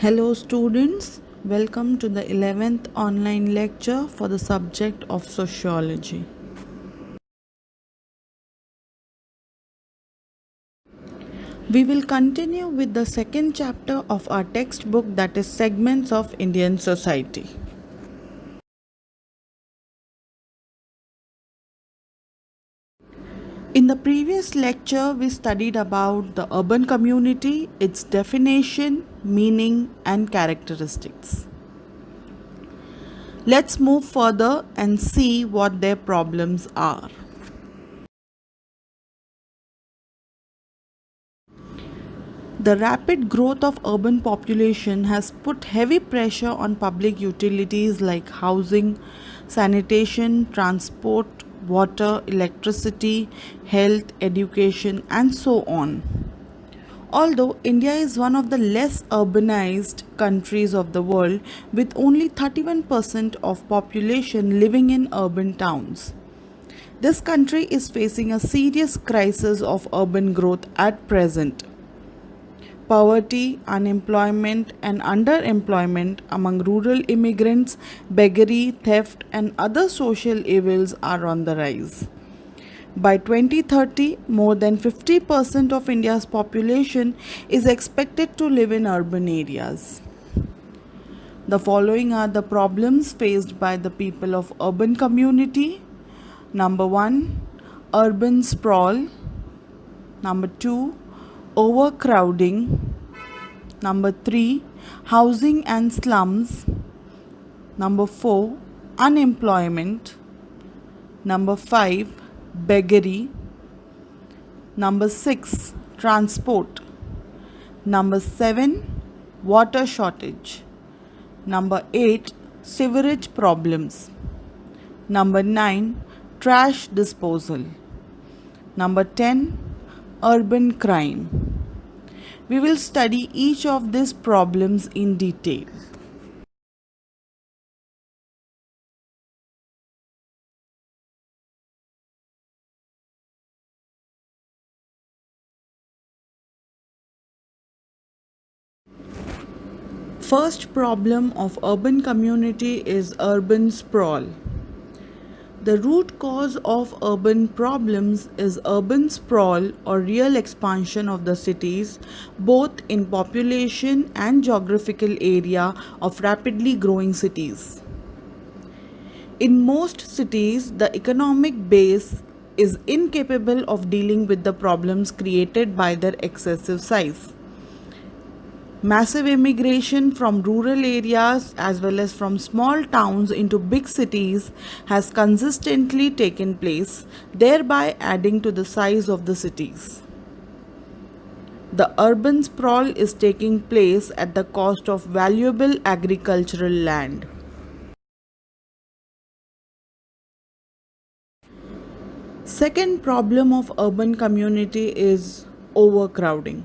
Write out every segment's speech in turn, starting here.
Hello students, welcome to the 11th online lecture for the subject of sociology. We will continue with the second chapter of our textbook, that is Segments of Indian Society. In the previous lecture, we studied about the urban community, its definition, meaning, and characteristics. Let's move further and see what their problems are. The rapid growth of urban population has put heavy pressure on public utilities like housing, sanitation, transport, water, electricity, health, education, and so on. Although India is one of the less urbanized countries of the world, with only 31% of population living in urban towns, this country is facing a serious crisis of urban growth at present. Poverty, unemployment, and underemployment among rural immigrants, beggary, theft, and other social evils are on the rise. By 2030, more than 50% of India's population is expected to live in urban areas. The following are the problems faced by the people of urban community. Number 1, urban sprawl. Number 2, overcrowding. Number 3, housing and slums. Number 4, unemployment. Number 5, beggary. Number 6, transport. Number 7, water shortage. Number 8, sewerage problems. Number 9, trash disposal. Number 10, urban crime. We will study each of these problems in detail. First problem of urban community is urban sprawl. The root cause of urban problems is urban sprawl or real expansion of the cities, both in population and geographical area of rapidly growing cities. In most cities, the economic base is incapable of dealing with the problems created by their excessive size. Massive immigration from rural areas as well as from small towns into big cities has consistently taken place, thereby adding to the size of the cities. The urban sprawl is taking place at the cost of valuable agricultural land. Second problem of urban community is overcrowding.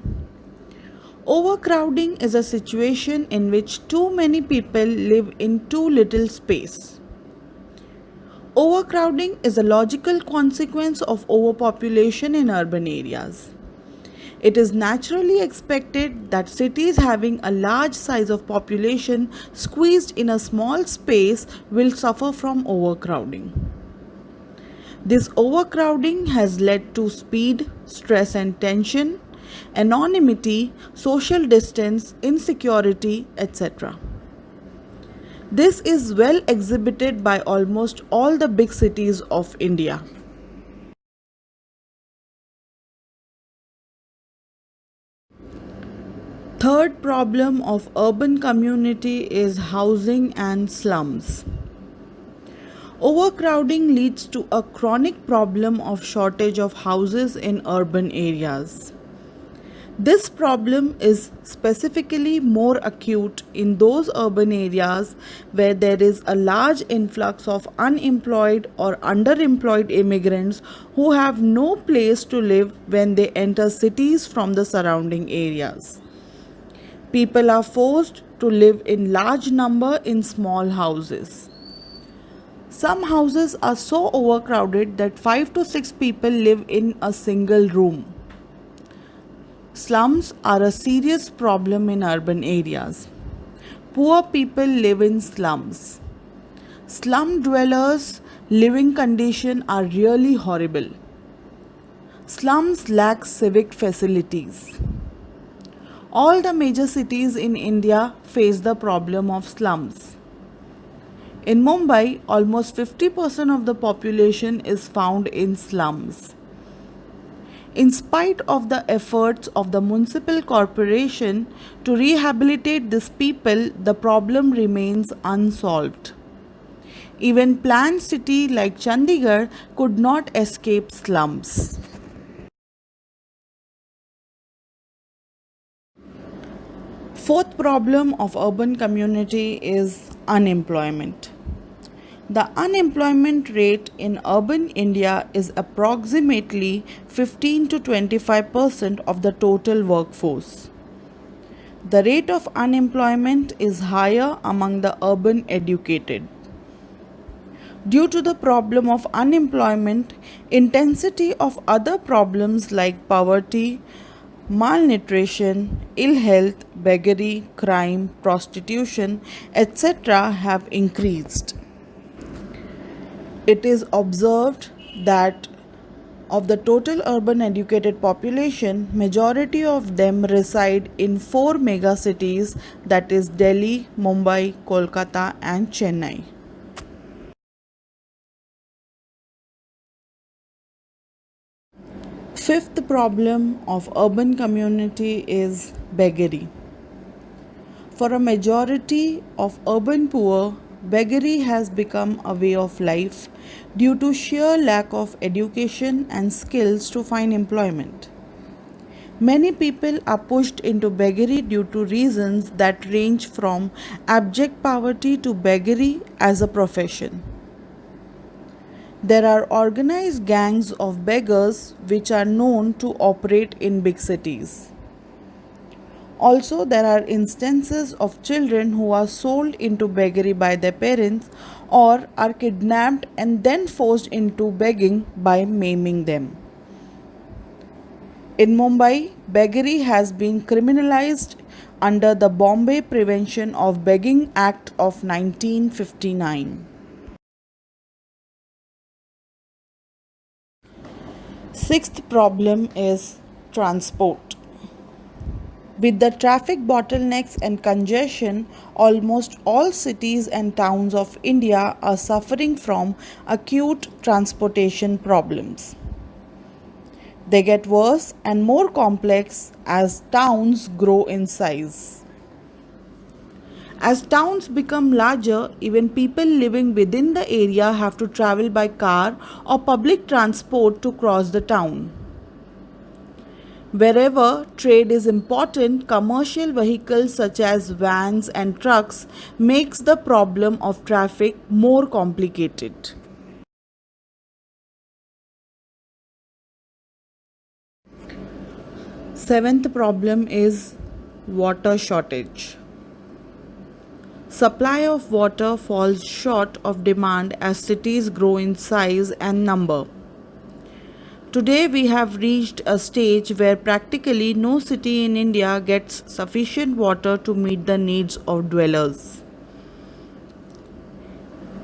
Overcrowding is a situation in which too many people live in too little space. Overcrowding is a logical consequence of overpopulation in urban areas. It is naturally expected that cities having a large size of population squeezed in a small space will suffer from overcrowding. This overcrowding has led to speed, stress and tension, anonymity, social distance, insecurity, etc. This is well exhibited by almost all the big cities of India. Third problem of urban community is housing and slums. Overcrowding leads to a chronic problem of shortage of houses in urban areas. This problem is specifically more acute in those urban areas where there is a large influx of unemployed or underemployed immigrants who have no place to live when they enter cities from the surrounding areas. People are forced to live in large number in small houses. Some houses are so overcrowded that 5 to 6 people live in a single room. Slums are a serious problem in urban areas. Poor people live in slums. Slum dwellers' living conditions are really horrible. Slums lack civic facilities. All the major cities in India face the problem of slums. In Mumbai, almost 50% of the population is found in slums. In spite of the efforts of the municipal corporation to rehabilitate these people, the problem remains unsolved. Even planned city like Chandigarh could not escape slums. Fourth problem of urban community is unemployment. The unemployment rate in urban India is approximately 15 to 25% of the total workforce. The rate of unemployment is higher among the urban educated. Due to the problem of unemployment, intensity of other problems like poverty, malnutrition, ill health, beggary, crime, prostitution, etc. have increased. It is observed that of the total urban educated population, majority of them reside in four megacities, that is Delhi, Mumbai, Kolkata and Chennai. Fifth problem of urban community is beggary. For a majority of urban poor, beggary has become a way of life due to sheer lack of education and skills to find employment. Many people are pushed into beggary due to reasons that range from abject poverty to beggary as a profession. There are organized gangs of beggars which are known to operate in big cities. Also, there are instances of children who are sold into beggary by their parents or are kidnapped and then forced into begging by maiming them. In Mumbai, beggary has been criminalized under the Bombay Prevention of Begging Act of 1959. Sixth problem is transport. With the traffic bottlenecks and congestion, almost all cities and towns of India are suffering from acute transportation problems. They get worse and more complex as towns grow in size. As towns become larger, even people living within the area have to travel by car or public transport to cross the town. Wherever trade is important, commercial vehicles such as vans and trucks makes the problem of traffic more complicated. Seventh problem is water shortage. Supply of water falls short of demand as cities grow in size and number. Today we have reached a stage where practically no city in India gets sufficient water to meet the needs of dwellers.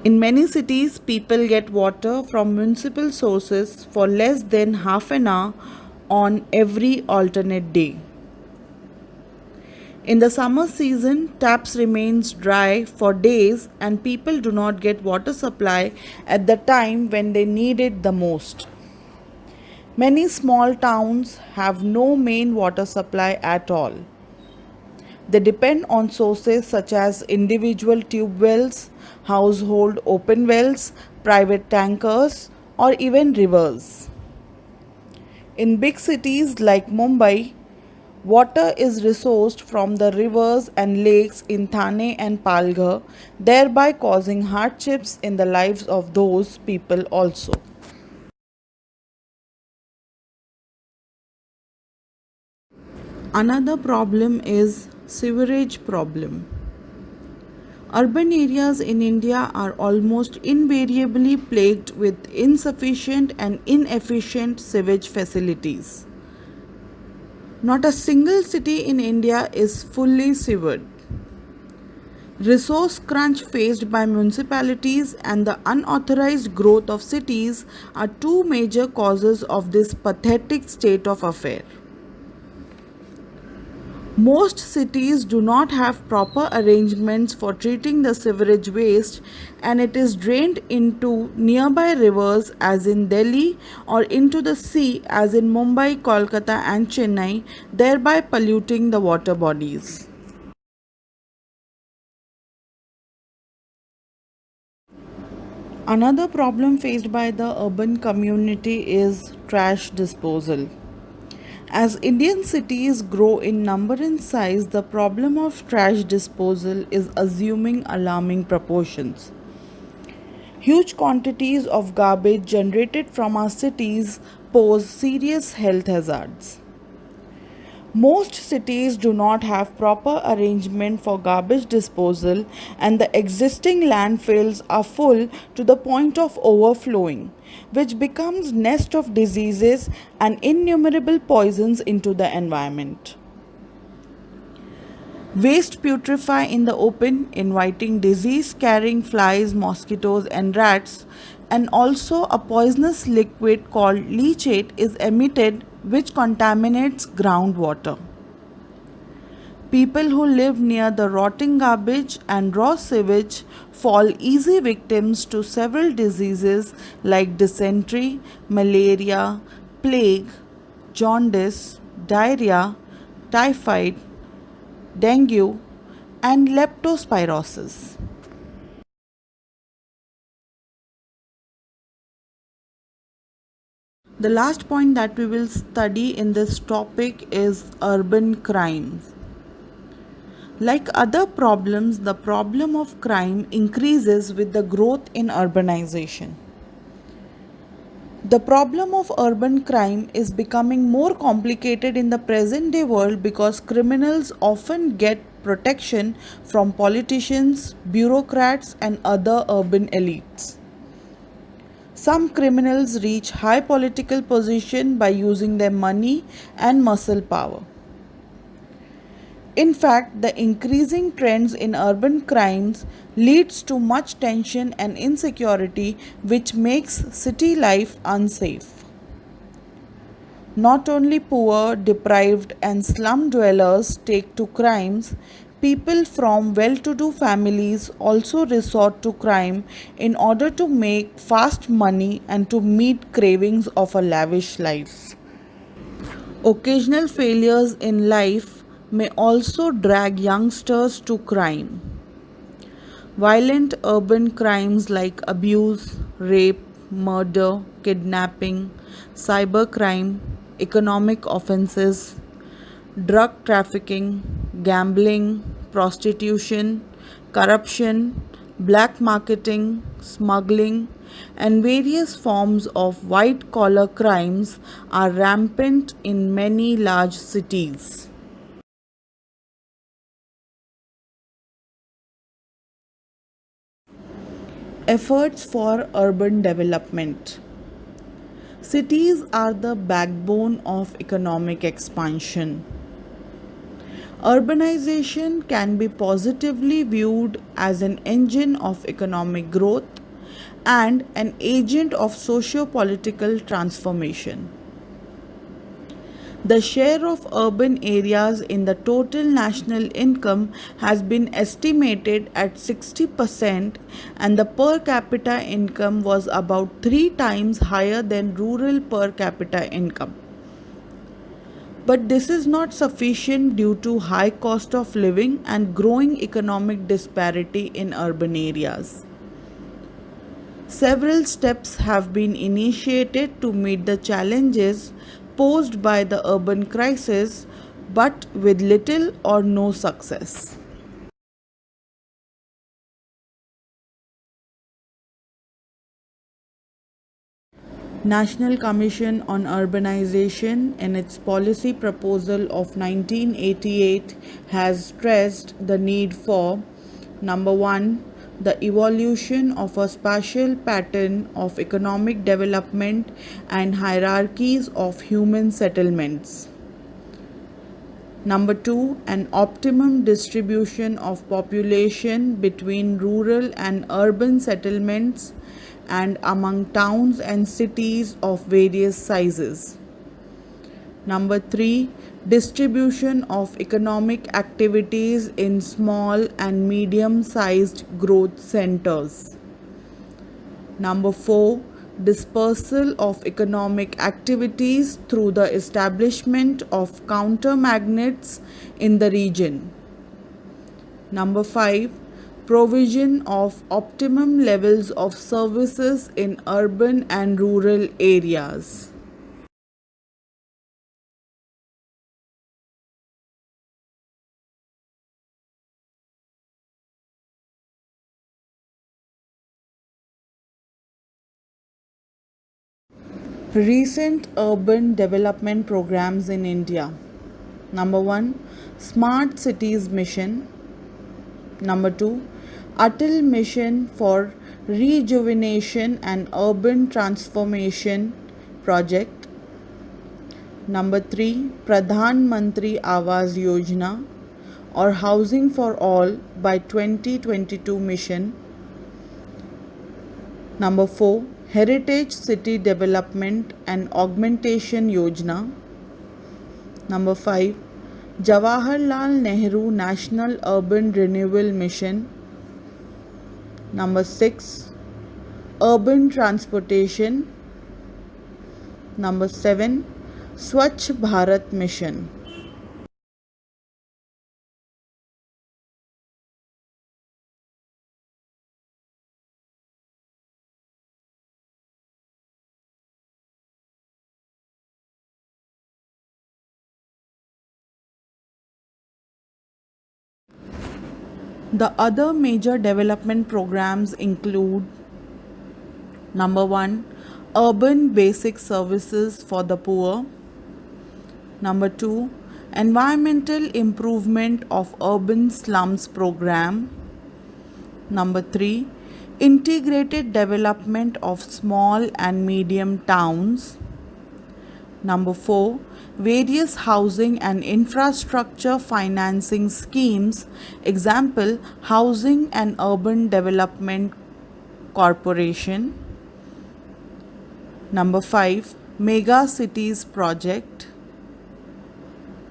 In many cities, people get water from municipal sources for less than half an hour on every alternate day. In the summer season, taps remains dry for days and people do not get water supply at the time when they need it the most. Many small towns have no main water supply at all. They depend on sources such as individual tube wells, household open wells, private tankers, or even rivers. In big cities like Mumbai, water is resourced from the rivers and lakes in Thane and Palghar, thereby causing hardships in the lives of those people also. Another problem is sewerage problem. Urban areas in India are almost invariably plagued with insufficient and inefficient sewage facilities. Not a single city in India is fully sewered. Resource crunch faced by municipalities and the unauthorized growth of cities are two major causes of this pathetic state of affair. Most cities do not have proper arrangements for treating the sewerage waste, and it is drained into nearby rivers as in Delhi or into the sea as in Mumbai, Kolkata and Chennai, thereby polluting the water bodies. Another problem faced by the urban community is trash disposal. As Indian cities grow in number and size, the problem of trash disposal is assuming alarming proportions. Huge quantities of garbage generated from our cities pose serious health hazards. Most cities do not have proper arrangement for garbage disposal, and the existing landfills are full to the point of overflowing, which becomes nest of diseases and innumerable poisons into the environment. Waste putrefy in the open, inviting disease carrying flies, mosquitoes, and rats, and also a poisonous liquid called leachate is emitted, which contaminates groundwater. People who live near the rotting garbage and raw sewage fall easy victims to several diseases like dysentery, malaria, plague, jaundice, diarrhea, typhoid, dengue, and leptospirosis. The last point that we will study in this topic is urban crime. Like other problems, the problem of crime increases with the growth in urbanization. The problem of urban crime is becoming more complicated in the present day world because criminals often get protection from politicians, bureaucrats, and other urban elites. Some criminals reach high political position by using their money and muscle power. In fact, the increasing trends in urban crimes leads to much tension and insecurity, which makes city life unsafe. Not only poor, deprived, and slum dwellers take to crimes, people from well to do families also resort to crime in order to make fast money and to meet cravings of a lavish life. Occasional failures in life may also drag youngsters to crime. Violent urban crimes like abuse, rape, murder, kidnapping, cybercrime, economic offenses, drug trafficking, gambling, prostitution, corruption, black marketing, smuggling, and various forms of white collar crimes are rampant in many large cities. Efforts for urban development. Cities are the backbone of economic expansion. Urbanization can be positively viewed as an engine of economic growth and an agent of socio-political transformation. The share of urban areas in the total national income has been estimated at 60%, and the per capita income was about 3 times higher than rural per capita income. But this is not sufficient due to high cost of living and growing economic disparity in urban areas. Several steps have been initiated to meet the challenges posed by the urban crisis, but with little or no success. National Commission on Urbanization, in its policy proposal of 1988, has stressed the need for number 1, the evolution of a spatial pattern of economic development and hierarchies of human settlements. Number two, an optimum distribution of population between rural and urban settlements and among towns and cities of various sizes. Number three, distribution of economic activities in small and medium sized growth centers. Number four, dispersal of economic activities through the establishment of counter magnets in the region. Number five, provision of optimum levels of services in urban and rural areas. Recent urban development programs in India. Number one, Smart Cities Mission. Number two, Atal Mission for Rejuvenation and Urban Transformation Project. Number three, Pradhan Mantri Awas Yojana or Housing for All by 2022 mission. Number four, Heritage City Development and Augmentation Yojana. Number five, Jawaharlal Nehru National Urban Renewal Mission. Number six, Urban Transportation. Number seven, Swachh Bharat Mission. The other major development programs include: number one, urban basic services for the poor. Number two, environmental improvement of urban slums program. Number three, integrated development of small and medium towns. Number four, various housing and infrastructure financing schemes, example, Housing and Urban Development Corporation. Number five, Mega Cities Project.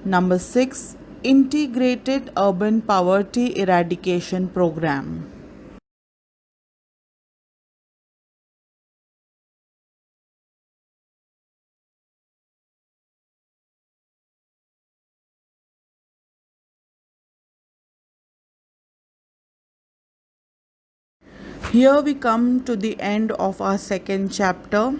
Number six, Integrated Urban Poverty Eradication Program. Here we come to the end of our second chapter.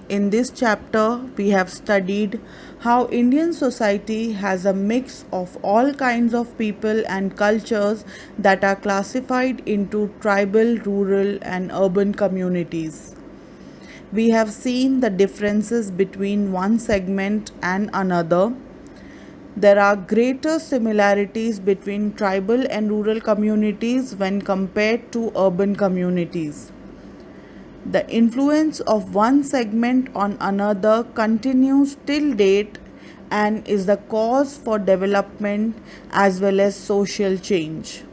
In this chapter, we have studied how Indian society has a mix of all kinds of people and cultures that are classified into tribal, rural, and urban communities. We have seen the differences between one segment and another. There are greater similarities between tribal and rural communities when compared to urban communities. The influence of one segment on another continues till date and is the cause for development as well as social change.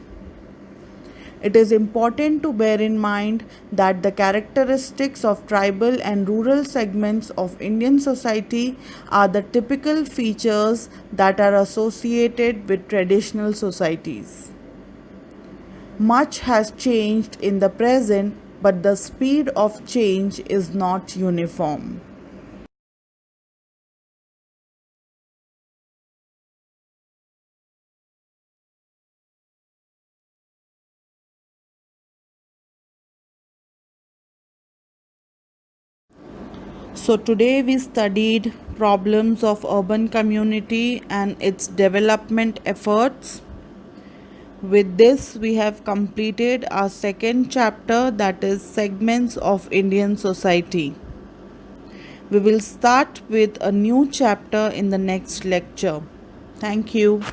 It is important to bear in mind that the characteristics of tribal and rural segments of Indian society are the typical features that are associated with traditional societies. Much has changed in the present, but the speed of change is not uniform. So today we studied problems of urban community and its development efforts. With this, we have completed our second chapter, that is segments of Indian society. We will start with a new chapter in the next lecture. Thank you.